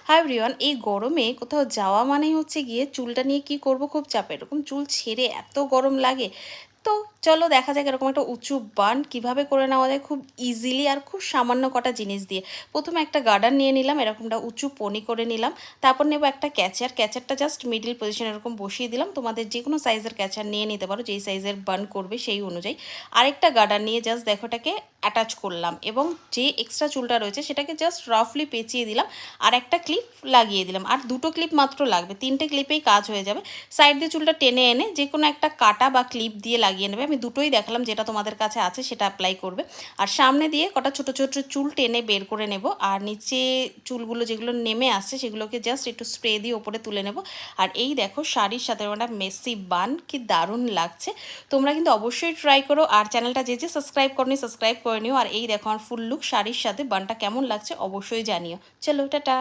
Hi everyone, এই গরমে কোথাও যাওয়া মানেই হচ্ছে গিয়ে চুলটা নিয়ে কি করব, খুব চাপের। এরকম চুল ছেড়ে এত গরম লাগে। তো চলো দেখা যাক এরকম একটা উঁচু বান কিভাবে করে নেওয়া যায় খুব ইজিলি আর খুব সামান্য কটা জিনিস দিয়ে। প্রথমে একটা গার্ডার নিয়ে নিলাম, এরকমটা উঁচু পনি করে নিলাম। তারপর নেব একটা ক্যাচার, ক্যাচারটা জাস্ট মিডিল পজিশন এরকম বসিয়ে দিলাম। তোমাদের যে কোনো সাইজের ক্যাচার নিয়ে নিতে পারো, যেই সাইজের বান করবে সেই অনুযায়ী। আরেকটা গার্ডার নিয়ে জাস্ট দেখো এটাকে অ্যাটাচ করলাম এবং যে এক্সট্রা চুলটা রয়েছে সেটাকে জাস্ট রাফলি পেঁচিয়ে দিলাম। আর একটা ক্লিপ লাগিয়ে দিলাম, আর দুটো ক্লিপ মাত্র লাগবে, তিনটে ক্লিপেই কাজ হয়ে যাবে। সাইড দিয়ে চুলটা টেনে এনে যে কোনো একটা কাটা বা ক্লিপ দিয়ে লাগিয়ে নেবে। আমি দুটোই দেখালাম, যেটা তোমাদের কাছে আছে সেটা অ্যাপ্লাই করবে। আর সামনে দিয়ে কটা ছোটো ছোটো চুল টেনে বের করে নেব, আর নিচে চুলগুলো যেগুলো নেমে আসছে সেগুলোকে জাস্ট একটু স্প্রে দিয়ে ওপরে তুলে নেব। আর এই দেখো শাড়ির সাথে একটা মেসি বান, কি দারুণ লাগছে। তোমরা কিন্তু অবশ্যই ট্রাই করো, আর চ্যানেলটা যে যে সাবস্ক্রাইব করনি সাবস্ক্রাইব করে নিও। আর এই দেখো আমার ফুল লুক শাড়ির সাথে বানটা কেমন লাগছে অবশ্যই জানিও। চলো টাটা।